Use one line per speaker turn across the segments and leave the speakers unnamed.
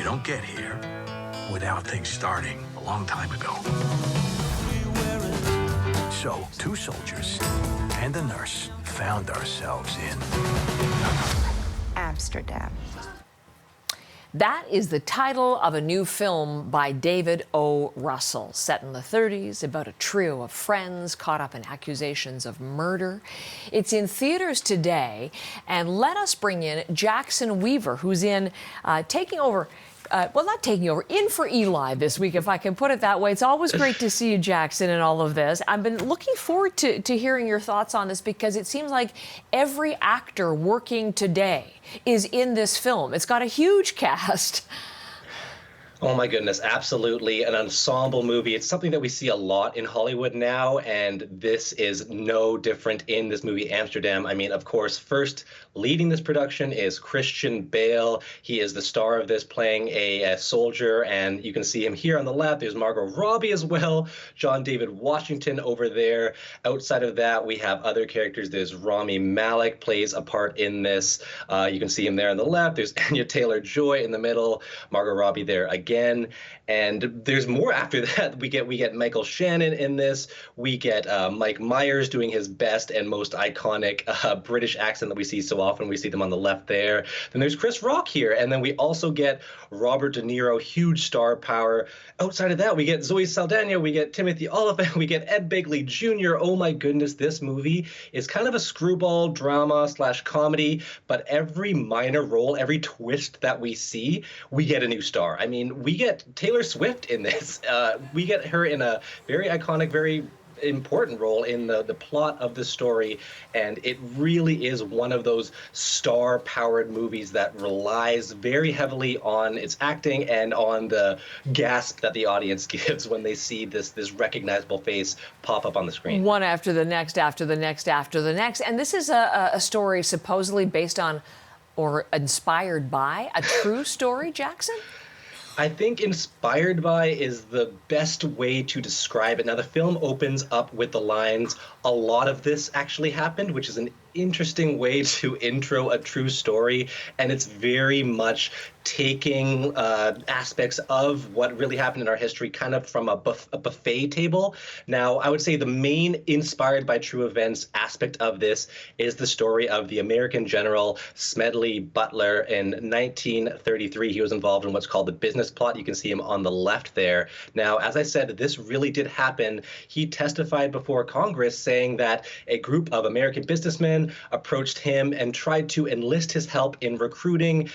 You don't get here without things starting a long time ago. So, two soldiers and a nurse found ourselves in
Amsterdam.
That is the title of a new film by David O. Russell, set in the 30s, about a trio of friends caught up in accusations of murder. It's in theaters today, and let us bring in Jackson Weaver, who's in taking over. Not taking over, in for Eli this week, if I can put it that way. It's always great to see you, Jackson, in all of this. I've been looking forward to hearing your thoughts on this, because it seems like every actor working today is in this film. It's got a huge cast.
Oh my goodness, absolutely. An ensemble movie. It's something that we see a lot in Hollywood now, and this is no different in this movie, Amsterdam. I mean, of course, first leading this production is Christian Bale. He is the star of this, playing a soldier, and you can see him here on the left. There's Margot Robbie as well, John David Washington over there. Outside of that, we have other characters. There's Rami Malek plays a part in this. You can see him there on the left. There's Anya Taylor-Joy in the middle, Margot Robbie there again. And there's more after that. We get Michael Shannon in this. We get Mike Myers doing his best and most iconic British accent that we see so often. We see them on the left there. Then there's Chris Rock here. And then we also get Robert De Niro, huge star power. Outside of that, we get Zoe Saldana, we get Timothy Olyphant, we get Ed Begley Jr. Oh my goodness, this movie is kind of a screwball drama / comedy, but every minor role, every twist that we see, we get a new star. I mean, we get Taylor Swift in this. We get her in a very iconic, very important role in the plot of the story, and it really is one of those star-powered movies that relies very heavily on its acting and on the gasp that the audience gives when they see this recognizable face pop up on the screen.
One after the next, after the next, after the next. And this is a story supposedly based on or inspired by a true story, Jackson?
I think inspired by is the best way to describe it. Now, the film opens up with the lines, "A lot of this actually happened," which is an interesting way to intro a true story, and it's very much taking aspects of what really happened in our history kind of from a buffet table. Now, I would say the main inspired by true events aspect of this is the story of the American general Smedley Butler. In 1933, he was involved in what's called the business plot. You can see him on the left there. Now, as I said, this really did happen. He testified before Congress saying that a group of American businessmen approached him and tried to enlist his help in recruiting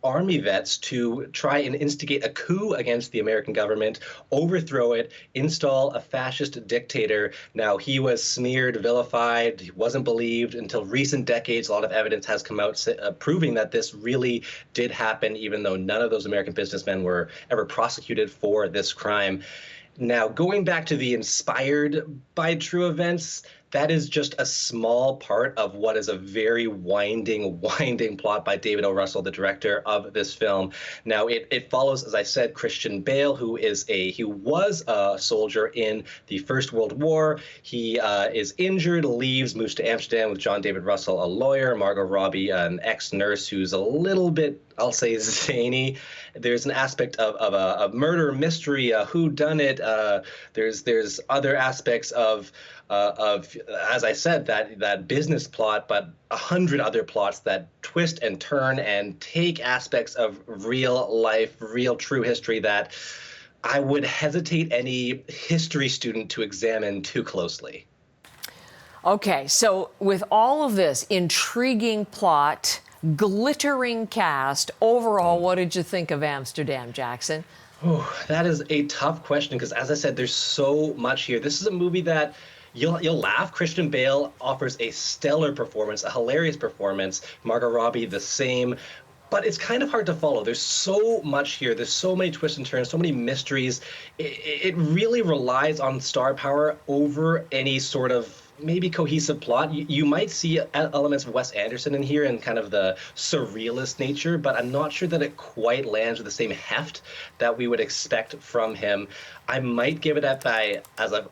army vets to try and instigate a coup against the American government, overthrow it, install a fascist dictator. Now, he was smeared, vilified, he wasn't believed until recent decades. A lot of evidence has come out proving that this really did happen, even though none of those American businessmen were ever prosecuted for this crime. Now, going back to the inspired by true events, that is just a small part of what is a very winding plot by David O. Russell, the director of this film. Now, it follows, as I said, Christian Bale, who was a soldier in the First World War. He is injured, leaves, moves to Amsterdam with John David Russell, a lawyer, Margot Robbie, an ex-nurse who's a little bit, I'll say, zany. There's an aspect of a murder mystery, a whodunit. There's other aspects of as I said, that business plot, but 100 other plots that twist and turn and take aspects of real life, real true history that I would hesitate any history student to examine too closely.
Okay, so with all of this intriguing plot, glittering cast, overall, what did you think of Amsterdam, Jackson?
Oh, that is a tough question because, as I said, there's so much here. This is a movie that You'll laugh. Christian Bale offers a stellar performance, a hilarious performance. Margot Robbie, the same. But it's kind of hard to follow. There's so much here. There's so many twists and turns, so many mysteries. It really relies on star power over any sort of maybe cohesive plot. You might see elements of Wes Anderson in here and kind of the surrealist nature, but I'm not sure that it quite lands with the same heft that we would expect from him. I might give it as I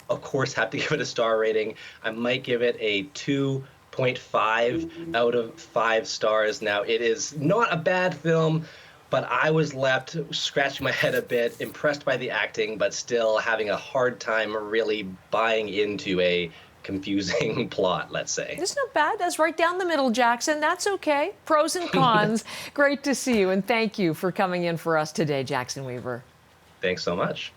of course have to give it a star rating, I might give it a 2.5 out of 5 stars. Now, it is not a bad film, but I was left scratching my head a bit, impressed by the acting, but still having a hard time really buying into a confusing plot, let's say.
It's not bad. That's right down the middle, Jackson. That's okay. Pros and cons. Great to see you, and thank you for coming in for us today, Jackson Weaver.
Thanks so much.